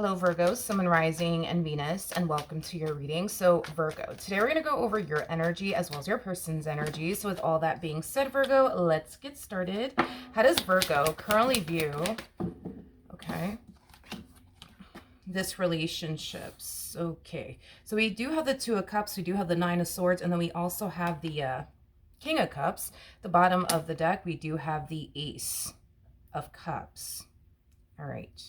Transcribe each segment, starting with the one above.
Hello, Virgo, Sun, Moon, Rising, and Venus, and welcome to your reading. So, Virgo, today we're going to go over your energy as well as your person's energy. So, with all that being said, Virgo, let's get started. How does Virgo currently view, okay, this relationships? Okay, so we do have the Two of Cups, we do have the Nine of Swords, and then we also have the King of Cups. The bottom of the deck, we do have the Ace of Cups. All right.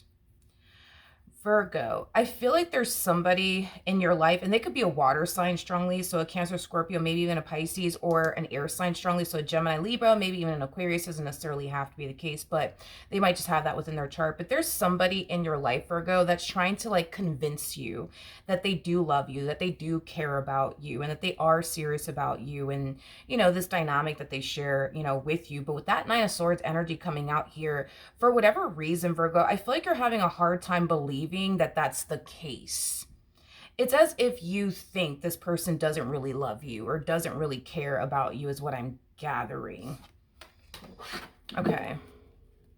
Virgo, I feel like there's somebody in your life, and they could be a water sign strongly, so a Cancer, Scorpio, maybe even a Pisces, or an air sign strongly, so a Gemini, Libra, maybe even an Aquarius. Doesn't necessarily have to be the case, but they might just have that within their chart. But there's somebody in your life, Virgo, that's trying to like convince you that they do love you, that they do care about you, and that they are serious about you, and you know, this dynamic that they share, you know, with you. But with that Nine of Swords energy coming out here, for whatever reason, Virgo, I feel like you're having a hard time believing that that's the case. It's as if you think this person doesn't really love you or doesn't really care about you, is what I'm gathering. Okay.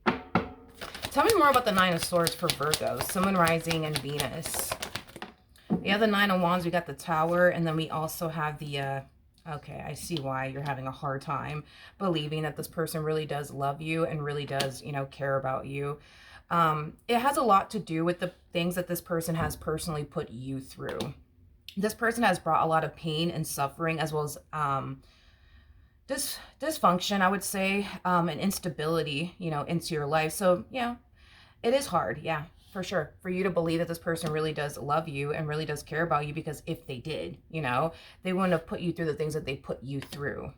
Tell me more about the Nine of Swords for Virgo, Sun, Moon, Rising, and Venus. We have the Nine of Wands, we got the Tower, and then we also have the, okay, I see why you're having a hard time believing that this person really does love you and really does, you know, care about you. It has a lot to do with the things that this person has personally put you through. This person has brought a lot of pain and suffering, as well as dysfunction, I would say, and instability, you know, into your life. So, yeah, it is hard, yeah, for sure, for you to believe that this person really does love you and really does care about you, because if they did, you know, they wouldn't have put you through the things that they put you through.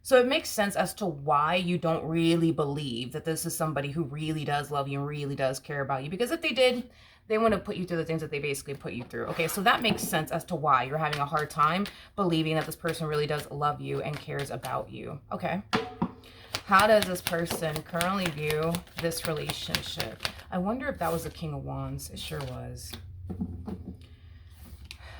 So it makes sense as to why you don't really believe that this is somebody who really does love you and really does care about you. Because if they did, they wouldn't have put you through the things that they basically put you through. Okay, so that makes sense as to why you're having a hard time believing that this person really does love you and cares about you. Okay. How does this person currently view this relationship? I wonder if that was the King of Wands. It sure was.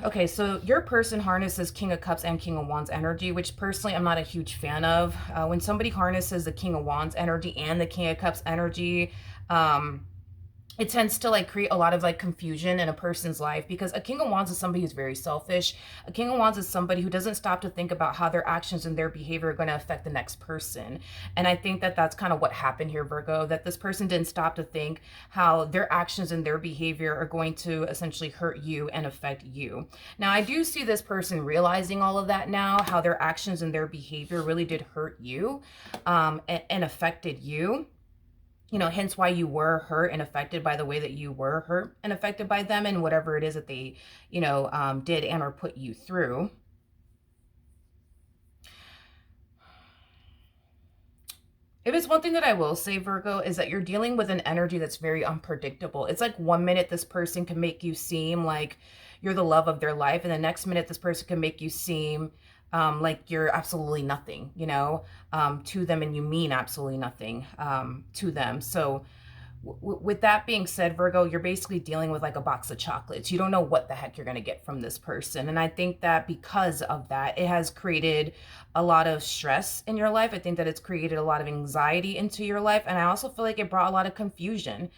Okay, so your person harnesses King of Cups and King of Wands energy, which personally I'm not a huge fan of. When somebody harnesses the King of Wands energy and the King of Cups energy, it tends to like create a lot of like confusion in a person's life, because a King of Wands is somebody who's very selfish. A King of Wands is somebody who doesn't stop to think about how their actions and their behavior are going to affect the next person. And I think that that's kind of what happened here, Virgo, that this person didn't stop to think how their actions and their behavior are going to essentially hurt you and affect you. Now, I do see this person realizing all of that now, how their actions and their behavior really did hurt you and affected you. You know, hence why you were hurt and affected by the way that you were hurt and affected by them and whatever it is that they, you know, did and or put you through. If it's one thing that I will say, Virgo, is that you're dealing with an energy that's very unpredictable. It's like 1 minute this person can make you seem like you're the love of their life, and the next minute this person can make you seem like you're absolutely nothing, you know, to them, and you mean absolutely nothing to them. So with that being said, Virgo, you're basically dealing with like a box of chocolates. You don't know what the heck you're going to get from this person. And I think that because of that, it has created a lot of stress in your life. I think that it's created a lot of anxiety into your life. And I also feel like it brought a lot of confusion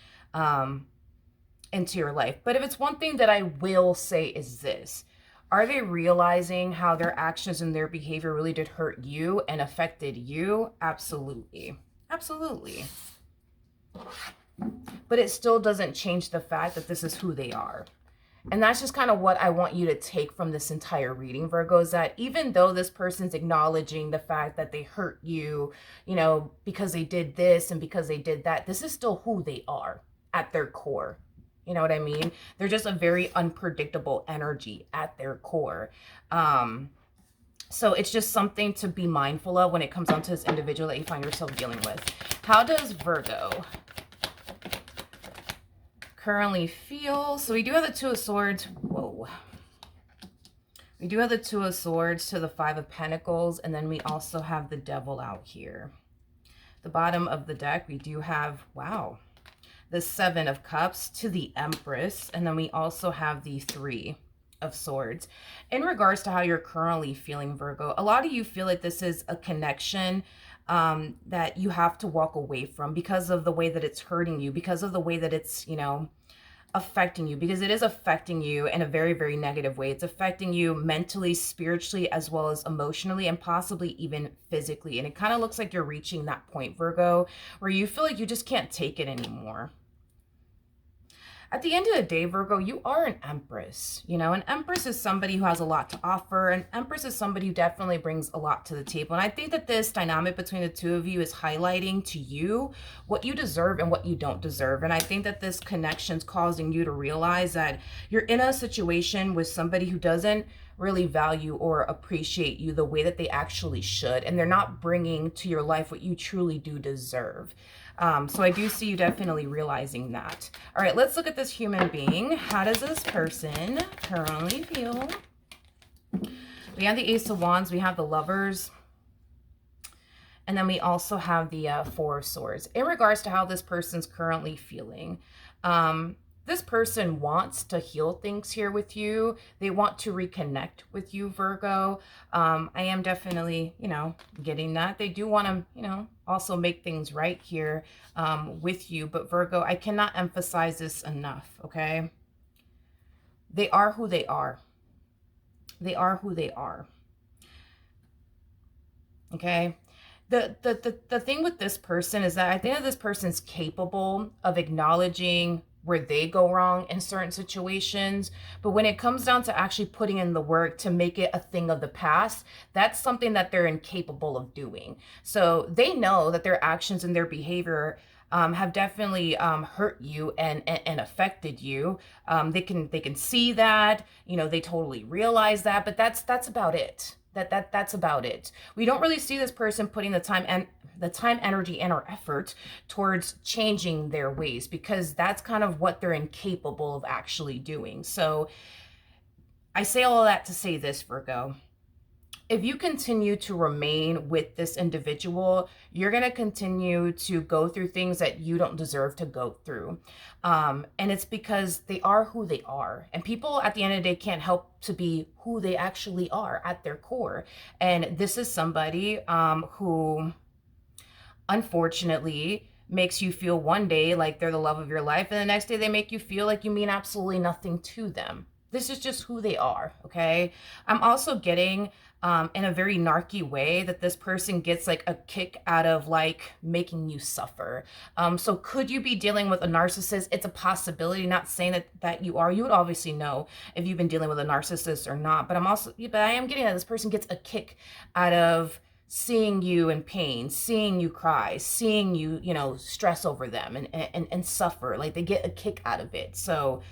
into your life. But if it's one thing that I will say is this: are they realizing how their actions and their behavior really did hurt you and affected you? Absolutely. Absolutely. But it still doesn't change the fact that this is who they are. And that's just kind of what I want you to take from this entire reading, Virgo, is that even though this person's acknowledging the fact that they hurt you, you know, because they did this and because they did that, this is still who they are at their core. You know what I mean? They're just a very unpredictable energy at their core. So it's just something to be mindful of when it comes down to this individual that you find yourself dealing with. How does Virgo currently feel? So we do have the Two of Swords. Whoa. We do have the Two of Swords to the Five of Pentacles, and then we also have the Devil out here. The bottom of the deck, we do have, wow, the Seven of Cups to the Empress, and then we also have the Three of Swords. In regards to how you're currently feeling, Virgo, a lot of you feel like this is a connection that you have to walk away from because of the way that it's hurting you, because of the way that it's, you know, affecting you, because it is affecting you in a very, very negative way. It's affecting you mentally, spiritually, as well as emotionally, and possibly even physically. And it kind of looks like you're reaching that point, Virgo, where you feel like you just can't take it anymore. At the end of the day, Virgo, you are an empress. You know, an empress is somebody who has a lot to offer. An empress is somebody who definitely brings a lot to the table. And I think that this dynamic between the two of you is highlighting to you what you deserve and what you don't deserve. And I think that this connection is causing you to realize that you're in a situation with somebody who doesn't really value or appreciate you the way that they actually should. And they're not bringing to your life what you truly do deserve. So I do see you definitely realizing that. All right, let's look at this human being. How does this person currently feel? We have the Ace of Wands. We have the Lovers. And then we also have the Four of Swords. In regards to how this person's currently feeling, this person wants to heal things here with you. They want to reconnect with you, Virgo. I am definitely, getting that. They do want to, also make things right here with you. But Virgo, I cannot emphasize this enough, okay? They are who they are. They are who they are. Okay? The thing with this person is that I think that this person's capable of acknowledging where they go wrong in certain situations. But when it comes down to actually putting in the work to make it a thing of the past, that's something that they're incapable of doing. So they know that their actions and their behavior have definitely hurt you and affected you. They can see that, they totally realize that, but that's about it. That's about it. We don't really see this person putting the time, energy, and or effort towards changing their ways, because that's kind of what they're incapable of actually doing. So I say all of that to say this, Virgo. If you continue to remain with this individual, you're going to continue to go through things that you don't deserve to go through. And it's because they are who they are. And people at the end of the day can't help to be who they actually are at their core. And this is somebody who, unfortunately, makes you feel one day like they're the love of your life, and the next day they make you feel like you mean absolutely nothing to them. This is just who they are, okay? I'm also getting, in a very narky way, that this person gets like a kick out of like making you suffer. So could you be dealing with a narcissist? It's a possibility, not saying that you are. You would obviously know if you've been dealing with a narcissist or not. But I am getting that this person gets a kick out of seeing you in pain, seeing you cry, seeing you, stress over them and suffer. Like they get a kick out of it. So,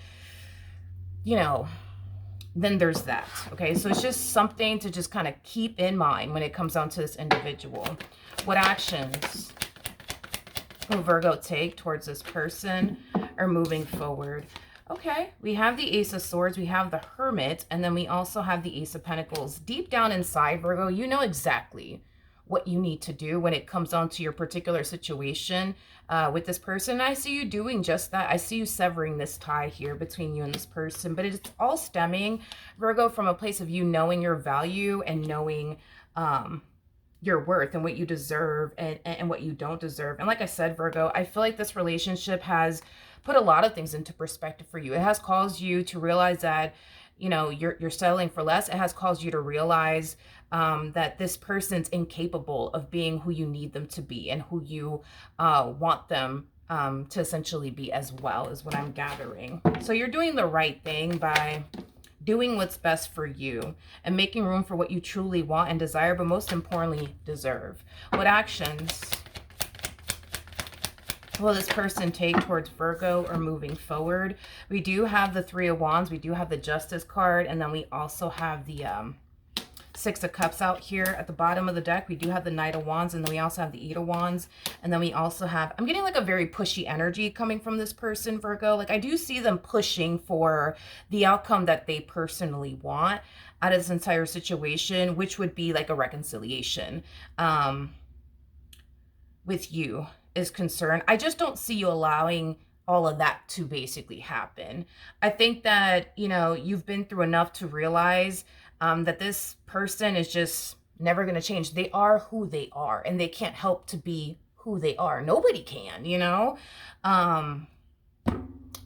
then there's that. Okay, so it's just something to just kind of keep in mind when it comes down to this individual. What actions will Virgo take towards this person or moving forward? Okay, we have the Ace of Swords, we have the Hermit, and then we also have the Ace of Pentacles. Deep down inside, Virgo, you know exactly what you need to do when it comes down to your particular situation with this person. I see you doing just that. I see you severing this tie here between you and this person, but it's all stemming, Virgo, from a place of you knowing your value and knowing your worth and what you deserve and what you don't deserve. And like I said, Virgo, I feel like this relationship has put a lot of things into perspective for you. It has caused you to realize that, you're settling for less. It has caused you to realize that this person's incapable of being who you need them to be and who you want them to essentially be as well, is what I'm gathering. So you're doing the right thing by doing what's best for you and making room for what you truly want and desire, but most importantly, deserve. What actions will this person take towards Virgo or moving forward? We do have the Three of Wands, we do have the Justice card, and then we also have the Six of Cups out here at the bottom of the deck. We do have the Knight of Wands, and then we also have the Eight of Wands, and then we also have, I'm getting like a very pushy energy coming from this person, Virgo. Like I do see them pushing for the outcome that they personally want out of this entire situation, which would be like a reconciliation with you is concerned. I just don't see you allowing all of that to basically happen. I think that, you've been through enough to realize that this person is just never going to change. They are who they are, and they can't help to be who they are. Nobody can,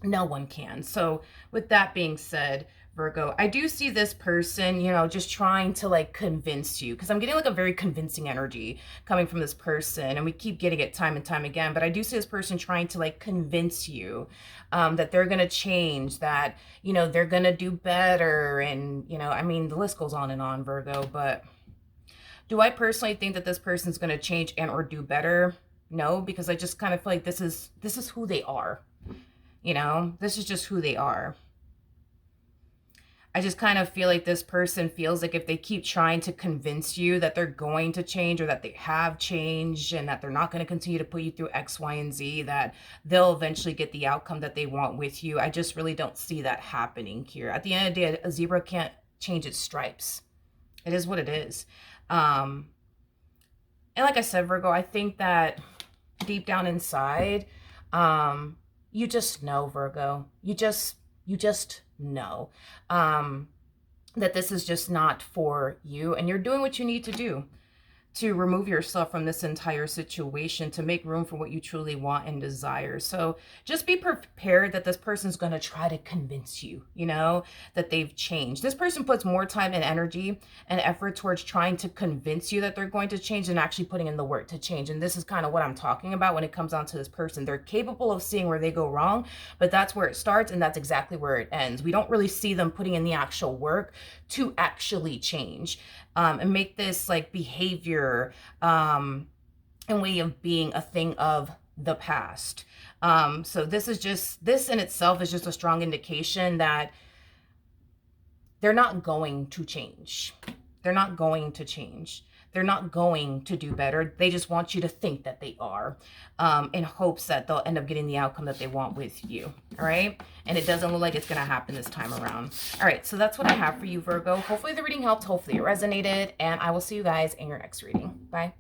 No one can. So with that being said, Virgo, I do see this person, you know, just trying to like convince you, because I'm getting like a very convincing energy coming from this person, and we keep getting it time and time again. But I do see this person trying to like convince you that they're gonna change, that you know they're gonna do better, and you know, I mean, the list goes on and on, Virgo. But do I personally think that this person's gonna change and or do better? No, because I just kind of feel like this is who they are. You know, this is just who they are. I just kind of feel like this person feels like if they keep trying to convince you that they're going to change, or that they have changed, and that they're not going to continue to put you through X, Y, and Z, that they'll eventually get the outcome that they want with you. I just really don't see that happening here. At the end of the day, a zebra can't change its stripes. It is what it is. Um, and like I said, Virgo, I think that deep down inside, you just know, Virgo. You just know um, that this is just not for you, and you're doing what you need to do to remove yourself from this entire situation, to make room for what you truly want and desire. So just be prepared that this person's going to try to convince you, you know, that they've changed. This person puts more time and energy and effort towards trying to convince you that they're going to change than actually putting in the work to change. And this is kind of what I'm talking about when it comes down to this person. They're capable of seeing where they go wrong, but that's where it starts and that's exactly where it ends. We don't really see them putting in the actual work to actually change. And make this like behavior and way of being a thing of the past. So this in itself is just a strong indication that they're not going to change. They're not going to change. They're not going to do better. They just want you to think that they are, in hopes that they'll end up getting the outcome that they want with you. All right. And it doesn't look like it's going to happen this time around. All right. So that's what I have for you, Virgo. Hopefully the reading helped. Hopefully it resonated. And I will see you guys in your next reading. Bye.